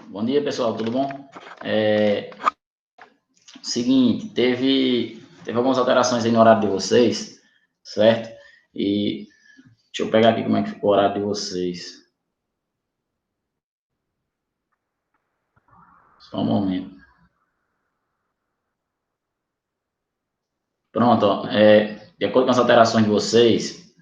Bom dia, pessoal, tudo bom? Seguinte, teve algumas alterações aí no horário de vocês, certo? E deixa eu pegar aqui como é que ficou o horário de vocês. Só um momento. Pronto, ó, de acordo com as alterações de vocês,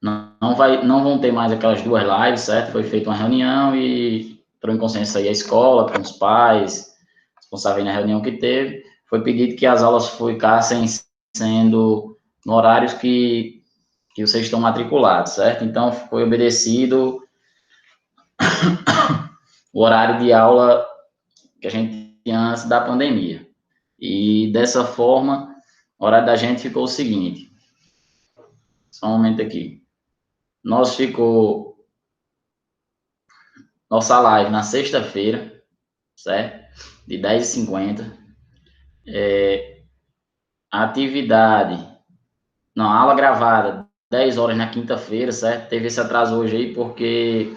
não vão ter mais aquelas duas lives, certo? Foi feita uma reunião e entrou em consenso aí a escola, com os pais, responsáveis na reunião que teve, foi pedido que as aulas ficassem sendo no horários que vocês estão matriculados, certo? Então, foi obedecido o horário de aula que a gente tinha antes da pandemia. E, dessa forma, o horário da gente ficou o seguinte. Só um momento aqui. Nossa live na sexta-feira, certo? De 10h50. Atividade, não, aula gravada, 10 horas na quinta-feira, certo? Teve esse atraso hoje aí porque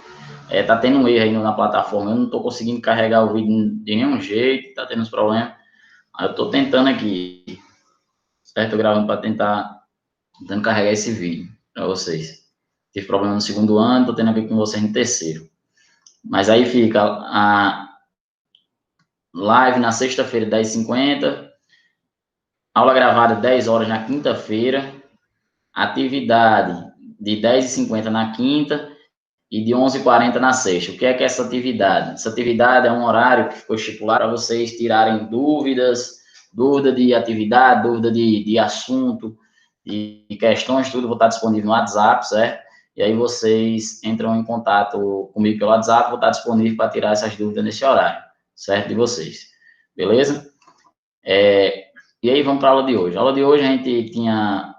tá tendo um erro aí na plataforma. Eu não estou conseguindo carregar o vídeo de nenhum jeito, tá tendo uns problemas. Aí eu estou tentando aqui, certo? Tô gravando para tentando carregar esse vídeo para vocês. Tive problema no segundo ano, estou tendo aqui com vocês no terceiro. Mas aí fica a live na sexta-feira, 10h50, aula gravada 10 horas na quinta-feira, atividade de 10h50 na quinta e de 11h40 na sexta. O que é essa atividade? Essa atividade é um horário que ficou estipulado para vocês tirarem dúvida de atividade, dúvida de assunto, de questões, tudo vou estar disponível no WhatsApp, certo? E aí vocês entram em contato comigo pelo WhatsApp, vou estar disponível para tirar essas dúvidas nesse horário, certo? De vocês, beleza? E aí vamos para a aula de hoje. A aula de hoje a gente tinha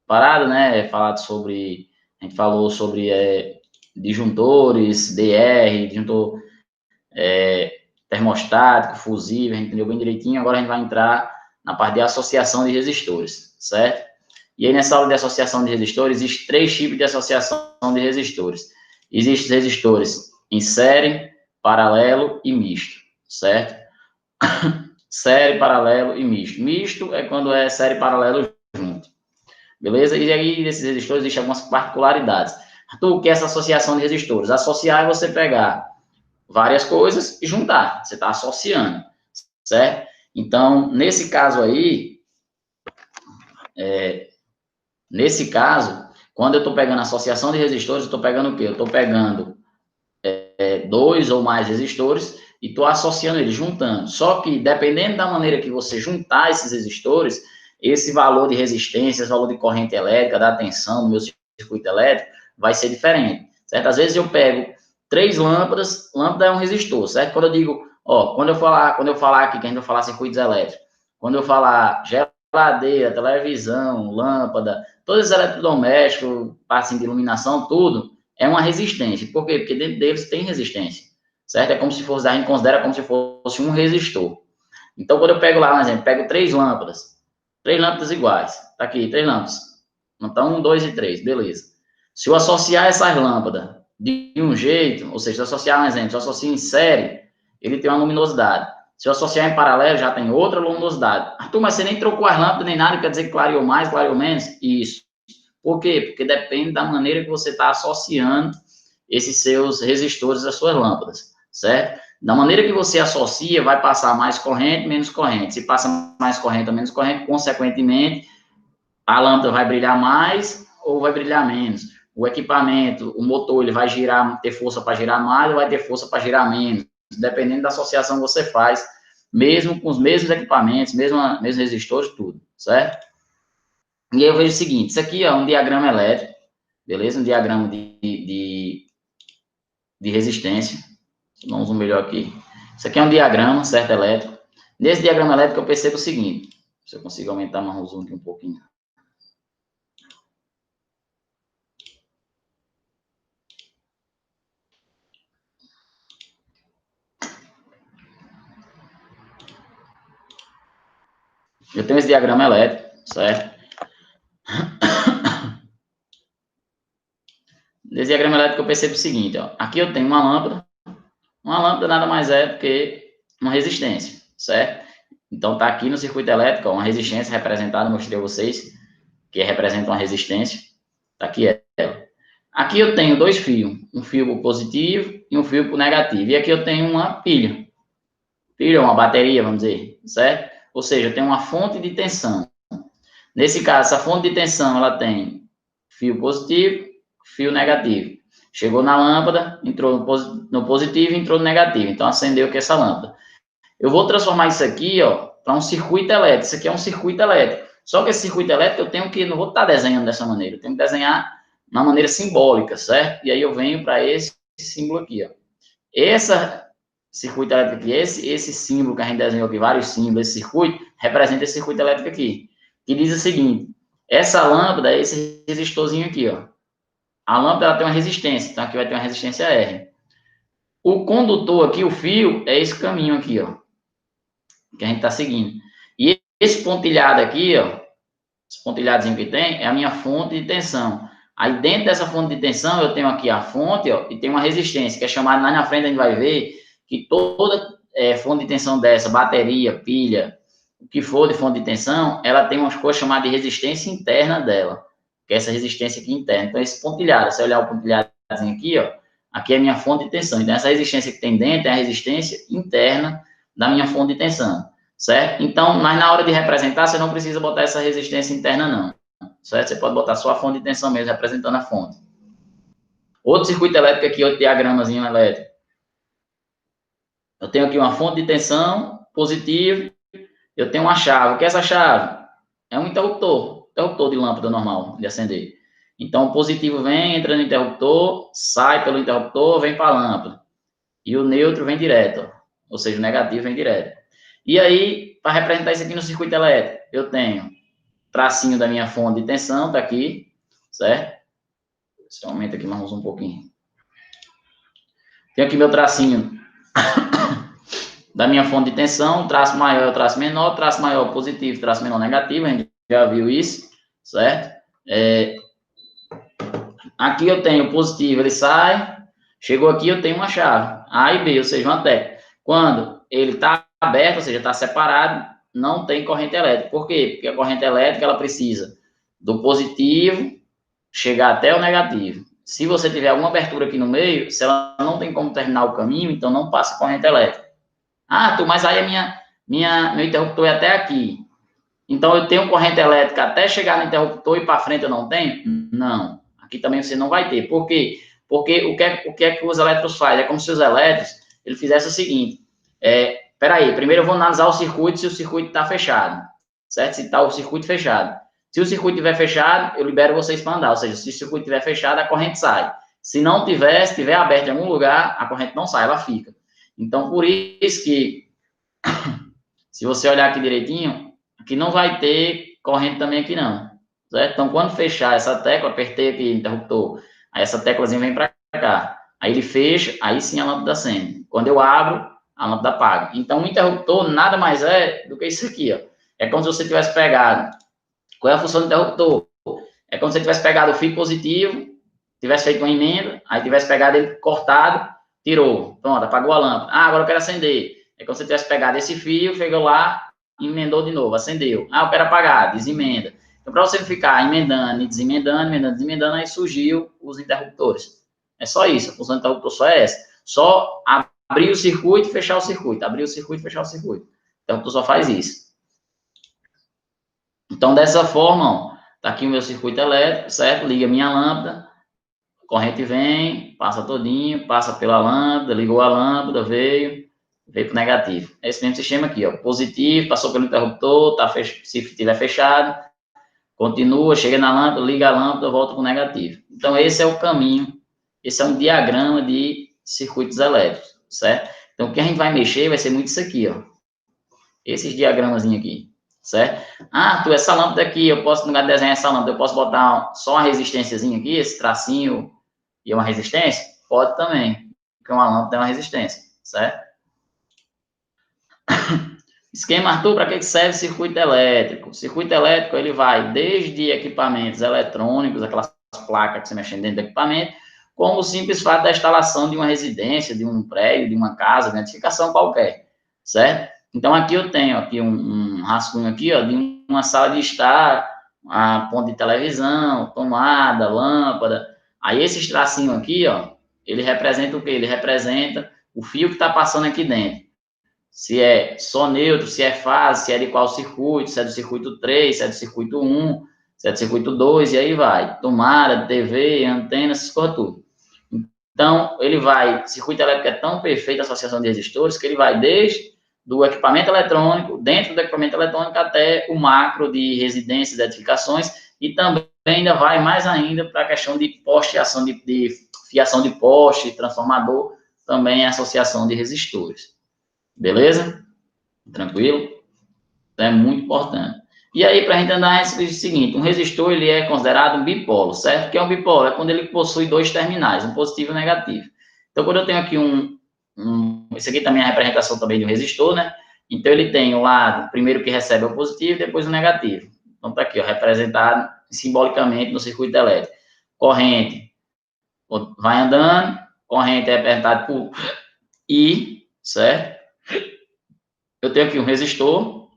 parado, né? A gente falou sobre disjuntores, DR, disjuntor termostático, fusível, a gente entendeu bem direitinho. Agora a gente vai entrar na parte de associação de resistores, certo? E aí nessa aula de associação de resistores, existem 3 tipos de associação de resistores. Existem resistores em série, paralelo e misto, certo? Série, paralelo e misto. Misto é quando é série e paralelo junto. Beleza? E aí, nesses resistores, existem algumas particularidades. Então, o que é essa associação de resistores? Associar é você pegar várias coisas e juntar. Você está associando, certo? Então, nesse caso aí, quando eu estou pegando associação de resistores, eu estou pegando o quê? Eu estou pegando 2 ou mais resistores e estou associando eles, juntando. Só que, dependendo da maneira que você juntar esses resistores, esse valor de resistência, esse valor de corrente elétrica, da tensão do meu circuito elétrico, vai ser diferente, certo? Às vezes eu pego 3 lâmpadas, lâmpada é um resistor, certo? Quando eu digo, quando eu falar aqui, que a gente vai falar circuitos elétricos, quando eu falar geladeira, televisão, lâmpada, todos os eletrodomésticos, parte de iluminação, tudo, é uma resistência. Por quê? Porque dentro deles tem resistência, certo? É como se fosse, a gente considera como se fosse um resistor. Então, quando eu pego lá, por exemplo, pego 3 lâmpadas iguais. Tá aqui, 3 lâmpadas. Então, 1, 2 e 3, beleza. Se eu associar essas lâmpadas de um jeito, ou seja, se eu associar um exemplo, se eu associo em série, ele tem uma luminosidade. Se eu associar em paralelo, já tem outra luminosidade. Arthur, mas você nem trocou as lâmpadas nem nada, quer dizer que clareou mais, clareou menos? Isso. Por quê? Porque depende da maneira que você está associando esses seus resistores às suas lâmpadas, certo? Da maneira que você associa, vai passar mais corrente, menos corrente. Se passa mais corrente ou menos corrente, consequentemente, a lâmpada vai brilhar mais ou vai brilhar menos. O equipamento, o motor, ele vai girar, ter força para girar mais ou vai ter força para girar menos, dependendo da associação que você faz, mesmo com os mesmos equipamentos, mesmos resistores, tudo, certo? E aí eu vejo o seguinte, isso aqui é um diagrama elétrico, beleza? Um diagrama de resistência. Vamos um melhor aqui. Isso aqui é um diagrama, certo, elétrico. Nesse diagrama elétrico eu percebo o seguinte, se eu consigo aumentar mais o zoom aqui um pouquinho. Eu tenho esse diagrama elétrico, certo? Nesse diagrama elétrico eu percebo o seguinte, ó. Aqui eu tenho uma lâmpada, Uma lâmpada nada mais é do que uma resistência, certo? Então, tá aqui no circuito elétrico, ó, uma resistência representada, mostrei a vocês, que representa uma resistência. Tá aqui ela. Aqui eu tenho dois fios, um fio pro positivo e um fio pro negativo. E aqui eu tenho uma pilha. Pilha, uma bateria, vamos dizer, certo? Ou seja, eu tenho uma fonte de tensão. Nesse caso, essa fonte de tensão, ela tem fio positivo, fio negativo. Chegou na lâmpada, entrou no positivo e entrou no negativo. Então, acendeu aqui essa lâmpada. Eu vou transformar isso aqui, ó, para um circuito elétrico. Isso aqui é um circuito elétrico. Só que esse circuito elétrico eu tenho que, não vou estar desenhando dessa maneira, eu tenho que desenhar de uma maneira simbólica, certo? E aí eu venho para esse símbolo aqui, ó. Esse circuito elétrico aqui, esse símbolo que a gente desenhou aqui, vários símbolos, esse circuito, representa esse circuito elétrico aqui. Que diz o seguinte, essa lâmpada é esse resistorzinho aqui, ó. A lâmpada ela tem uma resistência, então aqui vai ter uma resistência R. O condutor aqui, o fio, é esse caminho aqui, ó, que a gente está seguindo. E esse pontilhado aqui, ó, esse pontilhadozinho que tem, é a minha fonte de tensão. Aí dentro dessa fonte de tensão, eu tenho aqui a fonte, ó, e tem uma resistência, que é chamada, lá na frente a gente vai ver, que toda fonte de tensão dessa, bateria, pilha, o que for de fonte de tensão, ela tem uma coisa chamada de resistência interna dela, que é essa resistência aqui interna. Então, esse pontilhado, se você olhar o pontilhadozinho aqui, ó, aqui é a minha fonte de tensão. Então, essa resistência que tem dentro é a resistência interna da minha fonte de tensão, certo? Então, mas na hora de representar, você não precisa botar essa resistência interna, não, certo? Você pode botar só a fonte de tensão mesmo, representando a fonte. Outro circuito elétrico aqui, outro diagramazinho elétrico. Eu tenho aqui uma fonte de tensão, positivo, eu tenho uma chave. O que é essa chave? É um interruptor de lâmpada normal, de acender. Então, o positivo vem, entra no interruptor, sai pelo interruptor, vem para a lâmpada. E o neutro vem direto, ó. Ou seja, o negativo vem direto. E aí, para representar isso aqui no circuito elétrico, eu tenho tracinho da minha fonte de tensão, tá aqui, certo? Você aumenta aqui mais um pouquinho. Tenho aqui meu tracinho da minha fonte de tensão, traço maior, traço menor, traço maior positivo, traço menor negativo, a gente já viu isso, certo? Aqui eu tenho positivo, ele sai, chegou aqui eu tenho uma chave, A e B, ou seja, uma tecla. Quando ele está aberto, ou seja, está separado, não tem corrente elétrica. Por quê? Porque a corrente elétrica, ela precisa do positivo chegar até o negativo. Se você tiver alguma abertura aqui no meio, se ela não tem como terminar o caminho, então não passa corrente elétrica. Ah, mas aí meu interruptor é até aqui. Então, eu tenho corrente elétrica até chegar no interruptor e para frente eu não tenho? Não. Aqui também você não vai ter. Por quê? Porque o que é que os elétrons fazem? É como se os elétrons ele fizesse o seguinte. Peraí, primeiro eu vou analisar o circuito, se o circuito está fechado. Certo? Se está o circuito fechado. Se o circuito estiver fechado, eu libero vocês para andar. Ou seja, se o circuito estiver fechado, a corrente sai. Se não tiver, se estiver aberto em algum lugar, a corrente não sai, ela fica. Então, por isso que, se você olhar aqui direitinho, aqui não vai ter corrente também aqui não, certo? Então, quando fechar essa tecla, apertei aqui o interruptor, aí essa teclazinha vem para cá, aí ele fecha, aí sim a lâmpada acende. Quando eu abro, a lâmpada apaga. Então, o interruptor nada mais é do que isso aqui, ó. É como se você tivesse pegado. Qual é a função do interruptor? É como se você tivesse pegado o fio positivo, tivesse feito uma emenda, aí tivesse pegado ele cortado, tirou, pronto, apagou a lâmpada. Ah, agora eu quero acender. É como se você tivesse pegado esse fio, chegou lá, emendou de novo, acendeu. Ah, eu quero apagar, desemenda. Então, para você ficar emendando e desemendando, emendando, desemendando, aí surgiu os interruptores. É só isso, a função do interruptor só é essa. Só abrir o circuito e fechar o circuito. Abrir o circuito e fechar o circuito. O interruptor só faz isso. Então, dessa forma, ó, tá aqui o meu circuito elétrico, certo? Liga a minha lâmpada, a corrente vem, passa todinho, passa pela lâmpada, ligou a lâmpada, veio para o negativo. É esse mesmo sistema aqui, ó. Positivo, passou pelo interruptor, se estiver fechado, continua, chega na lâmpada, liga a lâmpada, volta para o negativo. Então, esse é o caminho, esse é um diagrama de circuitos elétricos, certo? Então, o que a gente vai mexer vai ser muito isso aqui, ó. Esses diagramazinhos aqui, certo? Ah, essa lâmpada aqui, eu posso, no lugar de desenhar essa lâmpada, eu posso botar só uma resistênciazinha aqui, esse tracinho e uma resistência? Pode também, porque uma lâmpada tem uma resistência, certo? Esquema, Arthur, para que serve circuito elétrico? O circuito elétrico, ele vai desde equipamentos eletrônicos, aquelas placas que você mexe dentro do equipamento, como o simples fato da instalação de uma residência, de um prédio, de uma casa, de uma edificação qualquer, certo? Então, aqui eu tenho aqui um rascunho aqui, ó, de uma sala de estar, a ponto de televisão, tomada, lâmpada. Aí, esses tracinhos aqui, ó, ele representa o quê? Ele representa o fio que está passando aqui dentro. Se é só neutro, se é fase, se é de qual circuito, se é do circuito 3, se é do circuito 1, se é do circuito 2, e aí vai. Tomada, TV, antena, essas coisas tudo. Então, ele vai, circuito elétrico é tão perfeito, a associação de resistores, que ele vai desde do equipamento eletrônico, dentro do equipamento eletrônico, até o macro de residências, edificações, e também ainda vai mais ainda para a questão de posteação, de fiação de poste, transformador, também é associação de resistores. Beleza? Tranquilo? É muito importante. E aí, para a gente andar, é o seguinte, um resistor, ele é considerado um bipolo, certo? O que é um bipolo? É quando ele possui dois terminais, um positivo e um negativo. Então, quando eu tenho aqui esse aqui também é a representação também de um resistor, né? Então, ele tem o lado, primeiro que recebe o positivo, depois o negativo. Então, tá aqui, ó, representado simbolicamente no circuito elétrico. Corrente, vai andando, corrente é representada por I, certo? Eu tenho aqui um resistor,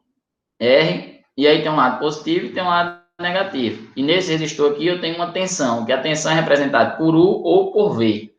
R, e aí tem um lado positivo e tem um lado negativo. E nesse resistor aqui eu tenho uma tensão, que a tensão é representada por U ou por V.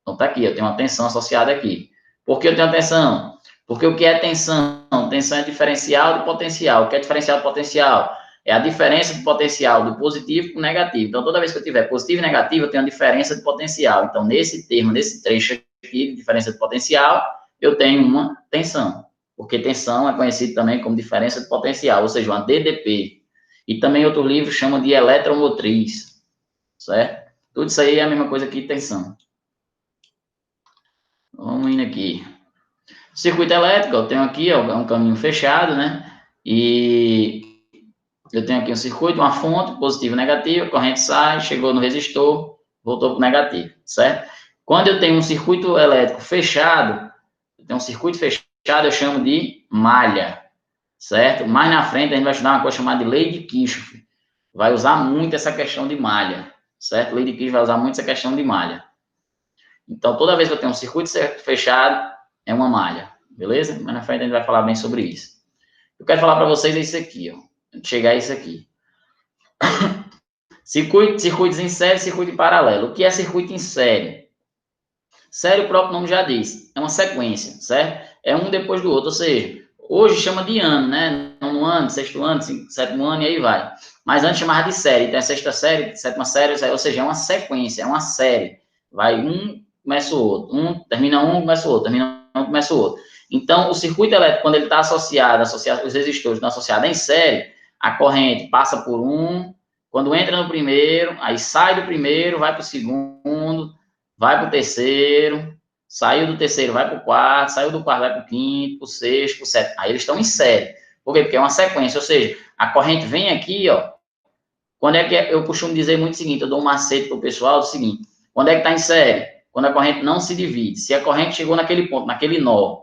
Então tá aqui, eu tenho uma tensão associada aqui. Por que eu tenho tensão? Porque o que é tensão? Tensão é diferencial de potencial. O que é diferencial de potencial? É a diferença de potencial do positivo com o negativo. Então, toda vez que eu tiver positivo e negativo, eu tenho a diferença de potencial. Então, nesse termo, nesse trecho aqui, de diferença de potencial, eu tenho uma tensão. Porque tensão é conhecido também como diferença de potencial, ou seja, uma DDP. E também outro livro chama de eletromotriz, certo? Tudo isso aí é a mesma coisa que tensão. Vamos indo aqui. Circuito elétrico, eu tenho aqui, ó, é um caminho fechado, né? E eu tenho aqui um circuito, uma fonte, positivo e negativo, a corrente sai, chegou no resistor, voltou para o negativo, certo? Quando eu tenho um circuito elétrico fechado, eu chamo de malha, certo? Mais na frente a gente vai estudar uma coisa chamada de lei de Kirchhoff. Vai usar muito essa questão de malha, certo? Lei de Kirchhoff vai usar muito essa questão de malha. Então, toda vez que eu tenho um circuito fechado, é uma malha, beleza? Mas na frente a gente vai falar bem sobre isso. Eu quero falar para vocês isso aqui, ó. Chegar a isso aqui. Circuitos em série, circuito em paralelo. O que é circuito em série? Série, o próprio nome já diz, é uma sequência, certo? É um depois do outro, ou seja, hoje chama de ano, né? Nono ano, sexto ano, sétimo ano, e aí vai. Mas antes chamava de série, então é sexta série, sétima série, ou seja, é uma sequência, é uma série. Vai um, começa o outro, termina um, começa o outro, termina um, começa o outro. Então, o circuito elétrico, quando ele está associado, os resistores estão associados em série, a corrente passa por um, quando entra no primeiro, aí sai do primeiro, vai para o segundo, vai para o terceiro, saiu do terceiro, vai para o quarto, saiu do quarto, vai para o quinto, para o sexto, para o sétimo. Aí eles estão em série. Por quê? Porque é uma sequência, ou seja, a corrente vem aqui, ó. Quando é que eu costumo dizer muito o seguinte, eu dou um macete para o pessoal, é o seguinte, quando é que está em série? Quando a corrente não se divide. Se a corrente chegou naquele ponto, naquele nó,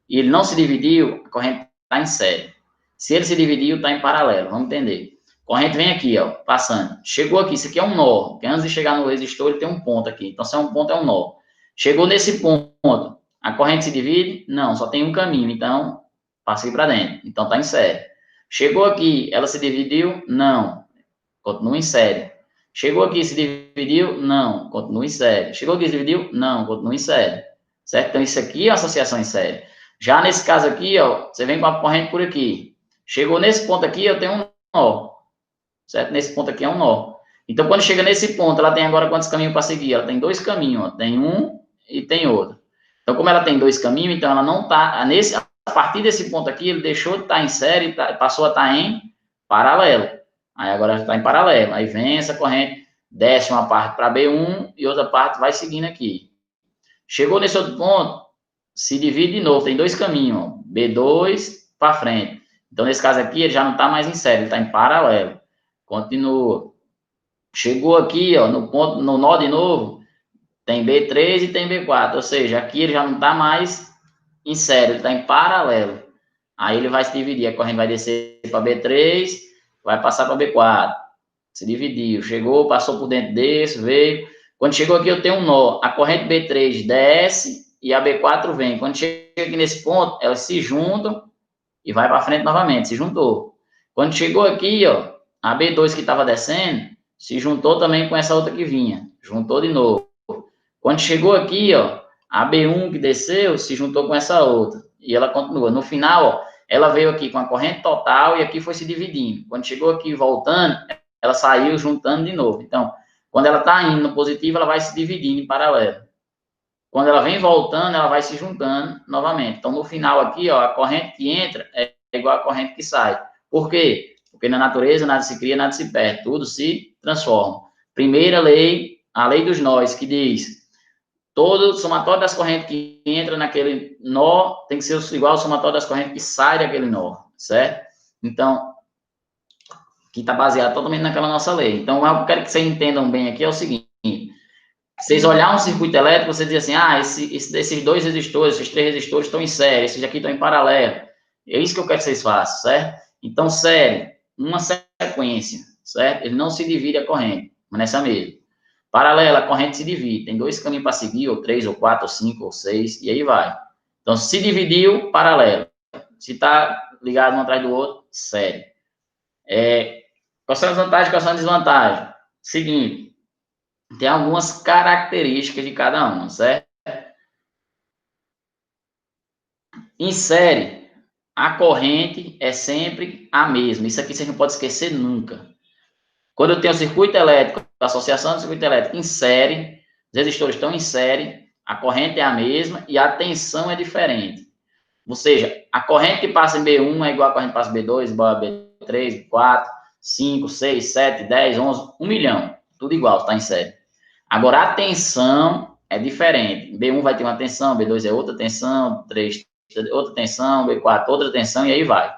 e ele não se dividiu, a corrente está em série. Se ele se dividiu, está em paralelo, vamos entender. Corrente vem aqui, ó, passando. Chegou aqui, isso aqui é um nó, porque antes de chegar no resistor, ele tem um ponto aqui. Então, se é um ponto, é um nó. Chegou nesse ponto, a corrente se divide? Não, só tem um caminho, então, passei para dentro. Então, está em série. Chegou aqui, ela se dividiu? Não, continua em série. Chegou aqui, se dividiu? Não, continua em série. Chegou aqui, se dividiu? Não, continua em série. Certo? Então, isso aqui é uma associação em série. Já nesse caso aqui, ó, você vem com a corrente por aqui. Chegou nesse ponto aqui, eu tenho um nó. Certo? Nesse ponto aqui é um nó. Então, quando chega nesse ponto, ela tem agora quantos caminhos para seguir? Ela tem dois caminhos, ó. Tem um e tem outro. Então, como ela tem dois caminhos, então ela não está... A partir desse ponto aqui, ele deixou de estar em série, passou a estar em paralelo. Aí agora está em paralelo. Aí vem essa corrente, desce uma parte para B1 e outra parte vai seguindo aqui. Chegou nesse outro ponto, se divide de novo. Tem dois caminhos, ó. B2 para frente. Então, nesse caso aqui, ele já não está mais em série, ele está em paralelo. Continua. Chegou aqui, ó, no ponto, no nó de novo, tem B3 e tem B4, ou seja, aqui ele já não está mais em série, ele está em paralelo. Aí ele vai se dividir, a corrente vai descer para B3, vai passar para B4. Se dividiu, chegou, passou por dentro desse, veio, Quando chegou aqui, eu tenho um nó. A corrente B3 desce e a B4 vem. Quando chega aqui nesse ponto, elas se juntam e vai para frente novamente. Se juntou. Quando chegou aqui, ó, a B2 que estava descendo, se juntou também com essa outra que vinha. Juntou de novo. Quando chegou aqui, ó, a B1 que desceu, se juntou com essa outra. E ela continua. No final, ó, ela veio aqui com a corrente total e aqui foi se dividindo. Quando chegou aqui voltando, ela saiu juntando de novo. Então, quando ela está indo no positivo, ela vai se dividindo em paralelo. Quando ela vem voltando, ela vai se juntando novamente. Então, no final aqui, ó, a corrente que entra é igual a corrente que sai. Por quê? Porque na natureza nada se cria, nada se perde. Tudo se transforma. Primeira lei, a lei dos nós, que diz: todo somatório das correntes que entra naquele nó tem que ser igual ao somatório das correntes que sai daquele nó, certo? Então, que está baseado totalmente naquela nossa lei. Então, eu quero que vocês entendam bem aqui é o seguinte: vocês olharem um circuito elétrico, você diz assim, esses dois resistores, esses três resistores estão em série, esses aqui estão em paralelo. É isso que eu quero que vocês façam, certo? Então, série, uma sequência, certo? Ele não se divide a corrente, mas nessa mesma. Paralela, a corrente se divide. Tem dois caminhos para seguir, ou três, ou quatro, ou cinco, ou seis, e aí vai. Então, se dividiu, paralelo. Se está ligado um atrás do outro, série. Quais são as vantagens e quais são as desvantagens? Seguinte, tem algumas características de cada uma, certo? Em série, a corrente é sempre a mesma. Isso aqui você não pode esquecer nunca. Quando eu tenho circuito elétrico, associação de circuito elétrico em série, os resistores estão em série, a corrente é a mesma e a tensão é diferente. Ou seja, a corrente que passa em B1 é igual a corrente que passa em B2, igual a B3, B4, 5, 6, 7, 10, 11, 1 milhão. Tudo igual, está em série. Agora, a tensão é diferente. B1 vai ter uma tensão, B2 é outra tensão, 3 outra tensão, B4 outra tensão, e aí vai.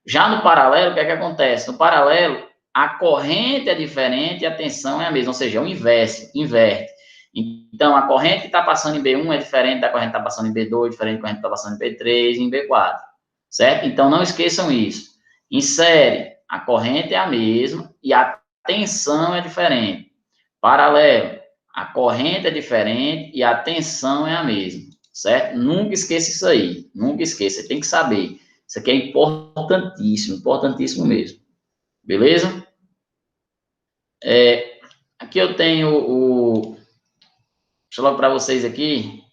Já no paralelo, o que é que acontece? No paralelo, a corrente é diferente e a tensão é a mesma, ou seja, é o inverso, inverte. Então, a corrente que está passando em B1 é diferente da corrente que está passando em B2, diferente da corrente que está passando em B3 e em B4, certo? Então, não esqueçam isso. Em série, a corrente é a mesma e a tensão é diferente. Paralelo, a corrente é diferente e a tensão é a mesma, certo? Nunca esqueça isso aí, nunca esqueça, você tem que saber. Isso aqui é importantíssimo, importantíssimo mesmo. Beleza? Aqui eu tenho deixa eu logo para vocês aqui.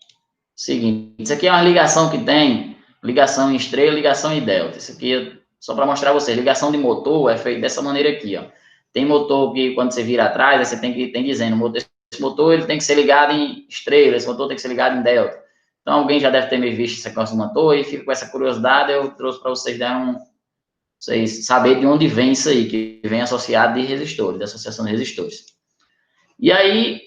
Seguinte, isso aqui é uma ligação que tem, ligação em estrela, ligação em delta. Isso aqui é só para mostrar para vocês. Ligação de motor é feita dessa maneira aqui, ó. Tem motor que quando você vira atrás, você tem dizendo, esse motor ele tem que ser ligado em estrela, esse motor tem que ser ligado em delta. Então, alguém já deve ter me visto esse negócio do motor e fica com essa curiosidade, eu trouxe para vocês vocês saberem de onde vem isso aí, que vem associado de resistores, da associação de resistores. E aí,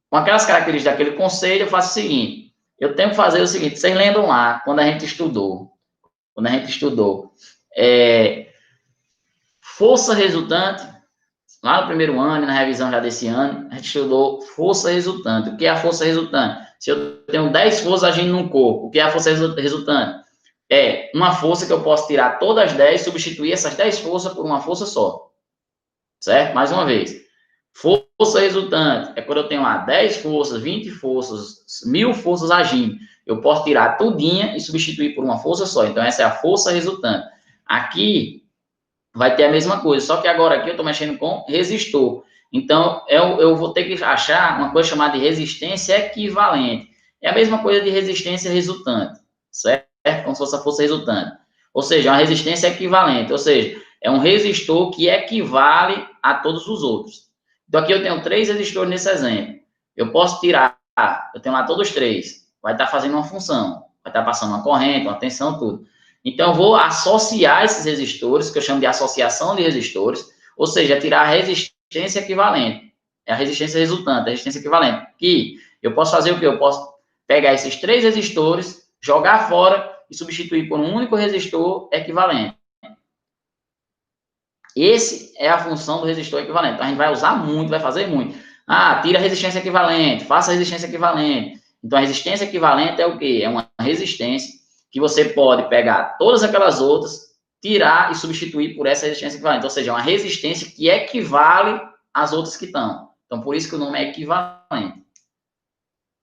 com aquelas características daquele conceito, eu faço o seguinte, eu tenho que fazer o seguinte, vocês lembram lá, quando a gente estudou, força resultante, lá no primeiro ano, na revisão já desse ano, a gente estudou força resultante. O que é a força resultante? Se eu tenho 10 forças agindo num corpo, o que é a força resultante? É uma força que eu posso tirar todas as 10, substituir essas 10 forças por uma força só. Certo? Mais uma vez. Força resultante é quando eu tenho lá 10 forças, 20 forças, 1000 forças agindo. Eu posso tirar tudinha e substituir por uma força só. Então, essa é a força resultante. Aqui vai ter a mesma coisa, só que agora aqui eu estou mexendo com resistor. Então, eu vou ter que achar uma coisa chamada de resistência equivalente. É a mesma coisa de resistência resultante, certo? Como se fosse a força resultante. Ou seja, uma resistência equivalente, ou seja, é um resistor que equivale a todos os outros. Então, aqui eu tenho 3 resistores nesse exemplo. Eu posso tirar, eu tenho lá todos 3. Vai estar fazendo uma função. Vai estar passando uma corrente, uma tensão, tudo. Então, eu vou associar esses resistores, que eu chamo de associação de resistores, ou seja, tirar a resistência equivalente. É a resistência resultante, a resistência equivalente. Que eu posso fazer o quê? Eu posso pegar esses 3 resistores, jogar fora e substituir por um único resistor equivalente. Essa é a função do resistor equivalente. Então, a gente vai usar muito, vai fazer muito. Tira a resistência equivalente, faça a resistência equivalente. Então, a resistência equivalente é o quê? É uma resistência que você pode pegar todas aquelas outras, tirar e substituir por essa resistência equivalente. Ou seja, é uma resistência que equivale às outras que estão. Então, por isso que o nome é equivalente.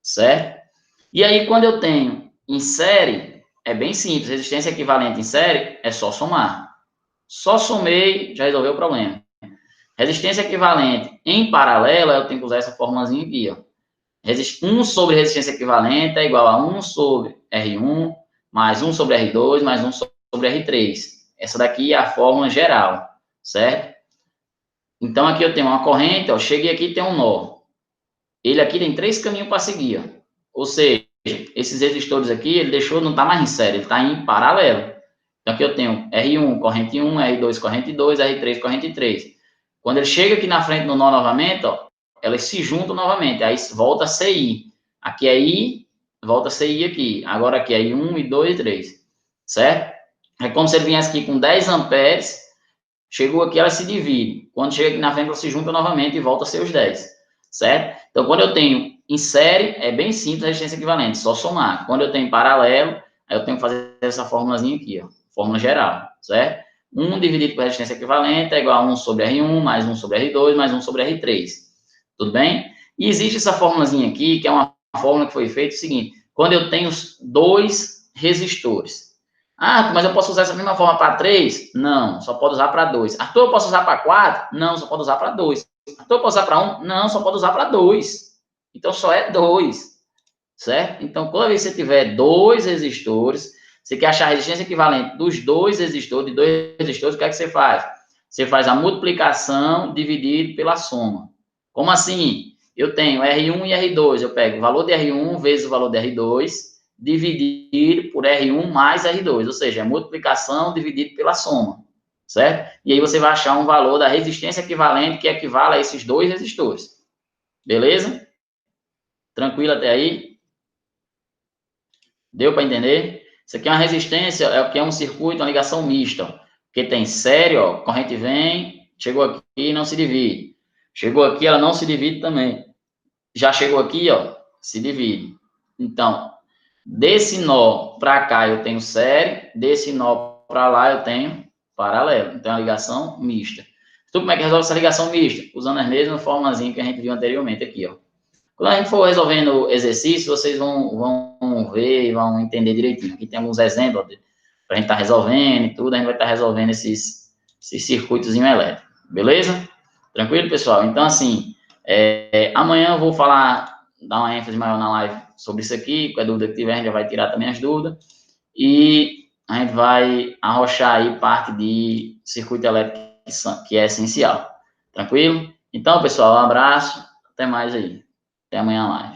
Certo? E aí, quando eu tenho em série, é bem simples. Resistência equivalente em série é só somar. Só somei, já resolveu o problema. Resistência equivalente em paralelo, eu tenho que usar essa formulazinha aqui, ó. 1 sobre resistência equivalente é igual a 1 sobre R1, mais 1 sobre R2, mais 1 sobre R3. Essa daqui é a fórmula geral, certo? Então, aqui eu tenho uma corrente, ó, cheguei aqui e tem um nó. Ele aqui tem 3 caminhos para seguir, ó. Ou seja, esses resistores aqui, ele deixou, não está mais em série, ele está em paralelo. Então, aqui eu tenho R1, corrente 1, R2, corrente 2, R3, corrente 3. Quando ele chega aqui na frente do nó novamente, ó, elas se juntam novamente, aí volta a ser I. Aqui é I, volta a ser I aqui. Agora aqui é I1, I2 e 3, certo? É como se ele viesse aqui com 10 amperes, chegou aqui, ela se divide. Quando chega aqui na frente, ela se junta novamente e volta a ser os 10, certo? Então, quando eu tenho em série, é bem simples a resistência equivalente, só somar. Quando eu tenho em paralelo, aí eu tenho que fazer essa formulazinha aqui, ó, fórmula geral, certo? 1 dividido por resistência equivalente é igual a 1 sobre R1, mais 1 sobre R2, mais 1 sobre R3. Tudo bem? E existe essa formulazinha aqui, que é uma fórmula que foi feita o seguinte, quando eu tenho 2 resistores. Ah, mas eu posso usar essa mesma forma para 3? Não, só pode usar para 2. Arthur, eu posso usar para 4? Não, só pode usar para 2. Arthur, eu posso usar para 1? Não, só pode usar para 2. Então, só é 2, certo? Então, toda vez que você tiver 2 resistores, você quer achar a resistência equivalente dos 2 resistores, de 2 resistores, o que é que você faz? Você faz a multiplicação dividido pela soma. Como assim? Eu tenho R1 e R2, eu pego o valor de R1 vezes o valor de R2, dividido por R1 mais R2, ou seja, é multiplicação dividido pela soma, certo? E aí você vai achar um valor da resistência equivalente que equivale a esses 2 resistores. Beleza? Tranquilo até aí? Deu para entender? Isso aqui é uma resistência, é o que é um circuito, uma ligação mista. Porque tem série, ó, corrente vem, chegou aqui e não se divide. Chegou aqui, ela não se divide também. Já chegou aqui, ó, se divide. Então, desse nó para cá eu tenho série, desse nó para lá eu tenho paralelo. Então, é uma ligação mista. Então, como é que resolve essa ligação mista? Usando as mesmas formulazinhas que a gente viu anteriormente aqui, ó. Quando a gente for resolvendo exercício, vocês vão ver e vão entender direitinho. Aqui tem alguns exemplos para a gente estar resolvendo e tudo, a gente vai estar resolvendo esses circuitos elétricos. Beleza? Tranquilo, pessoal? Então, assim, amanhã eu vou falar, dar uma ênfase maior na live sobre isso aqui, qualquer dúvida que tiver, a gente já vai tirar também as dúvidas. E a gente vai arrochar aí parte de circuito elétrico que é essencial. Tranquilo? Então, pessoal, um abraço, até mais aí. Até amanhã lá.